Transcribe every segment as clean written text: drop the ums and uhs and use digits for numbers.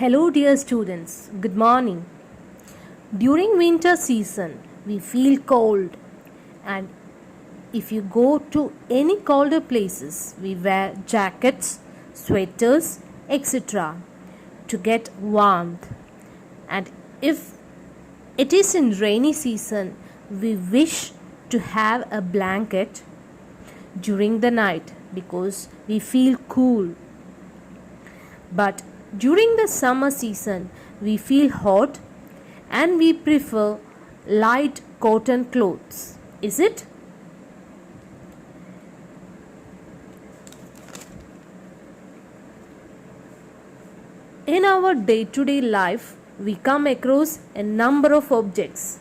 Hello, dear students. Good morning. During winter season, we feel cold, and if you go to any colder places, we wear jackets, sweaters, etc. to get warmth. And if it is in rainy season, we wish to have a blanket during the night because we feel cool. But during the summer season, we feel hot and we prefer light cotton clothes. Is it? In our day-to-day life, we come across a number of objects.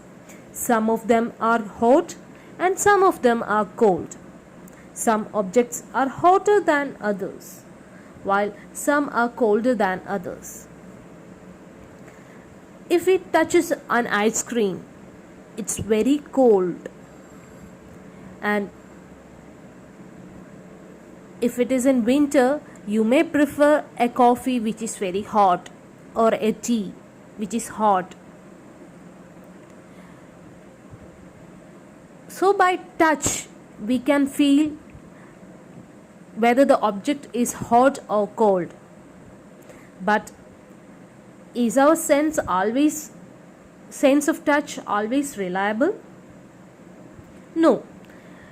Some of them are hot and some of them are cold. Some objects are hotter than others, while some are colder than others. If it touches an ice cream, it's very cold. And if it is in winter, you may prefer a coffee which is very hot or a tea which is hot. So by touch, we can feel whether the object is hot or cold. But is our sense of touch always reliable? No.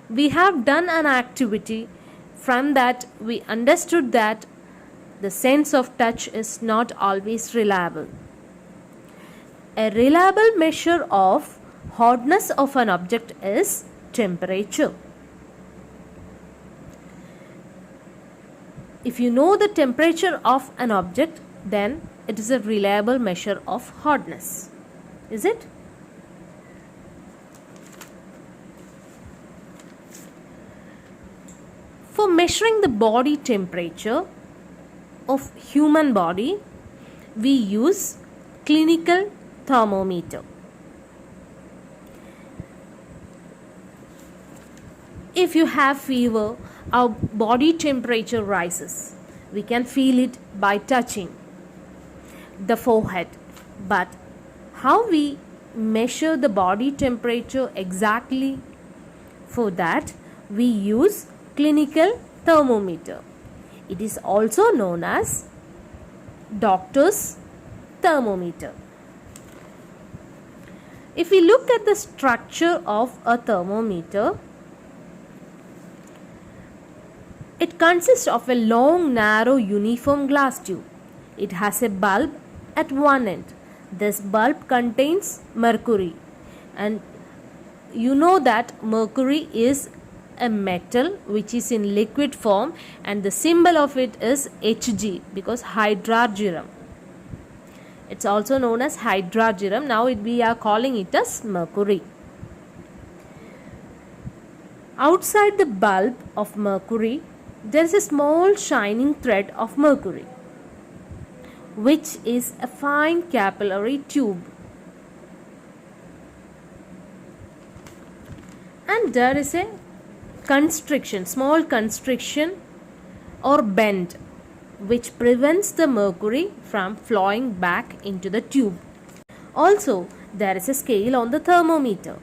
We have done an activity. From that we understood that the sense of touch is not always reliable. A reliable measure of hotness of an object is temperature. If you know the temperature of an object, then it is a reliable measure of hotness. Is it? For measuring the body temperature of human body, we use clinical thermometer. If you have fever, our body temperature rises. We can feel it by touching the forehead. But how we measure the body temperature exactly? For that, we use clinical thermometer. It is also known as doctor's thermometer. If we look at the structure of a thermometer, it consists of a long, narrow, uniform glass tube. It has a bulb at one end. This bulb contains mercury, and you know that mercury is a metal which is in liquid form, and the symbol of it is Hg because hydrargyrum. It's also known as hydrargyrum. Now we are calling it as mercury. Outside the bulb of mercury, there is a small shining thread of mercury, which is a fine capillary tube. And there is a constriction, small constriction or bend, which prevents the mercury from flowing back into the tube. Also, there is a scale on the thermometer,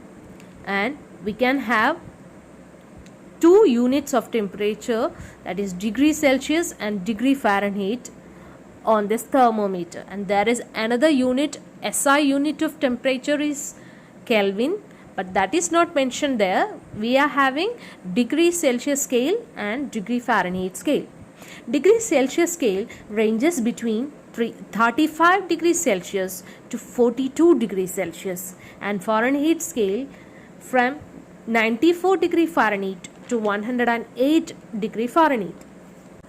and we can have two units of temperature, that is degree Celsius and degree Fahrenheit, on this thermometer. And there is another unit, SI unit of temperature is Kelvin, but that is not mentioned there. We are having degree Celsius scale and degree Fahrenheit scale. Degree Celsius scale ranges between 35 degrees Celsius to 42 degrees Celsius, and Fahrenheit scale from 94 degree Fahrenheit to 108 degree Fahrenheit.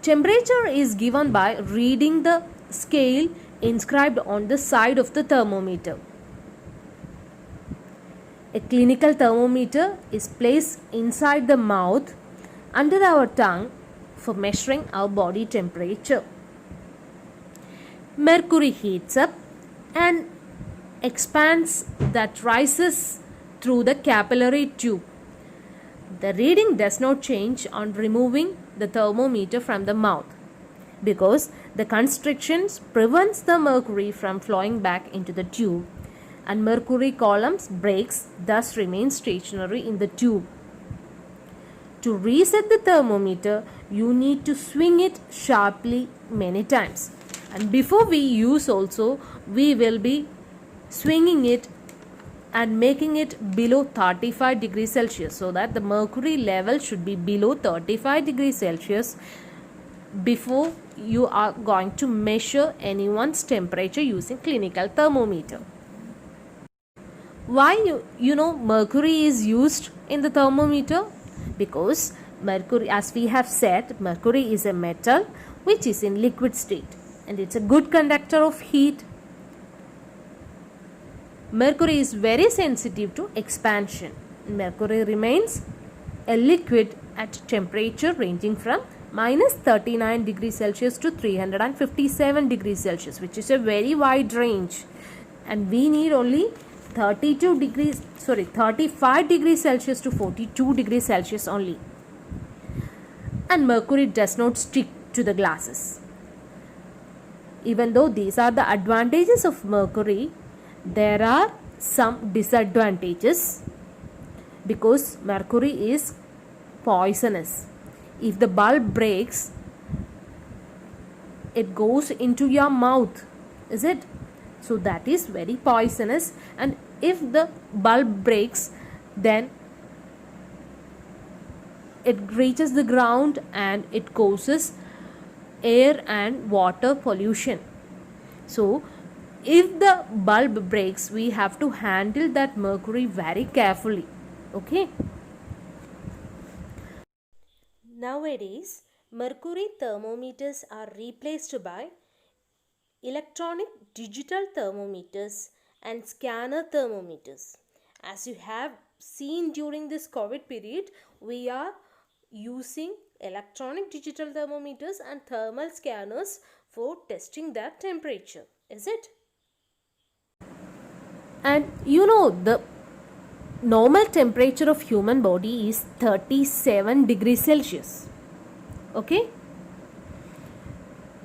Temperature is given by reading the scale inscribed on the side of the thermometer. A clinical thermometer is placed inside the mouth under our tongue for measuring our body temperature. Mercury heats up and expands, that rises through the capillary tube. The reading does not change on removing the thermometer from the mouth. because the constrictions prevents the mercury from flowing back into the tube, and mercury columns breaks, thus remain stationary in the tube. To reset the thermometer, you need to swing it sharply many times. And before we use also, we will be swinging it and making it below 35 degrees Celsius, so that the mercury level should be below 35 degrees Celsius before you are going to measure anyone's temperature using clinical thermometer. Why mercury is used in the thermometer? Because mercury, as we have said, mercury is a metal which is in liquid state and it's a good conductor of heat. Mercury is very sensitive to expansion. Mercury remains a liquid at temperature ranging from minus 39 degrees Celsius to 357 degrees Celsius, which is a very wide range, and we need only 35 degrees Celsius to 42 degrees Celsius only. And mercury does not stick to the glasses. Even though these are the advantages of mercury, there are some disadvantages, because mercury is poisonous. If the bulb breaks, it goes into your mouth, is it? So that is very poisonous, and if the bulb breaks, then it reaches the ground and it causes air and water pollution. So if the bulb breaks, we have to handle that mercury very carefully. Okay. Nowadays, mercury thermometers are replaced by electronic digital thermometers and scanner thermometers. As you have seen during this COVID period, we are using electronic digital thermometers and thermal scanners for testing their temperature, is it? And the normal temperature of human body is 37 degrees Celsius. Okay?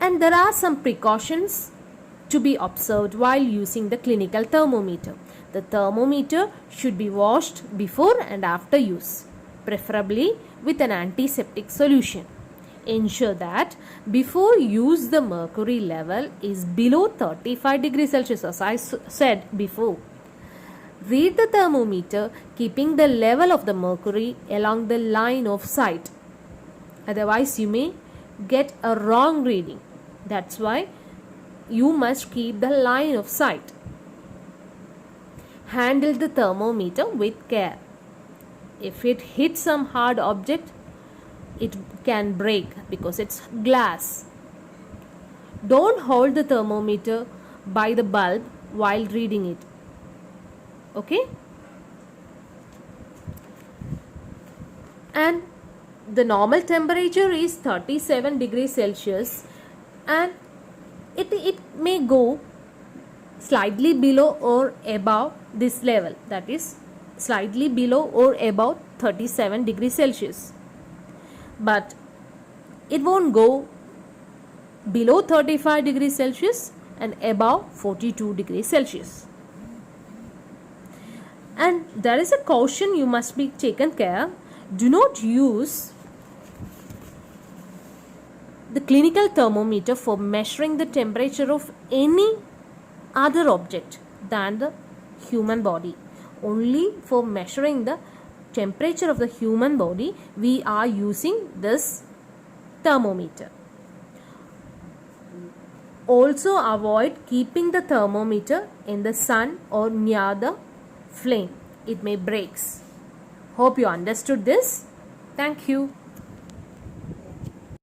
And there are some precautions to be observed while using the clinical thermometer. The thermometer should be washed before and after use, preferably with an antiseptic solution. Ensure that before use the mercury level is below 35 degrees Celsius, as I said before. Read the thermometer keeping the level of the mercury along the line of sight. Otherwise, you may get a wrong reading. That's why you must keep the line of sight. Handle the thermometer with care. If it hits some hard object, it can break because it's glass. Don't hold the thermometer by the bulb while reading it. Okay? And the normal temperature is 37 degrees Celsius, and it may go slightly below or above this level, that is slightly below or above 37 degrees Celsius, but it won't go below 35 degrees Celsius and above 42 degrees Celsius. And there is a caution you must be taken care. Do not use the clinical thermometer for measuring the temperature of any other object than the human body. Only for measuring the temperature of the human body we are using this thermometer. Also avoid keeping the thermometer in the sun or near the flame. It may break. Hope you understood this. Thank you.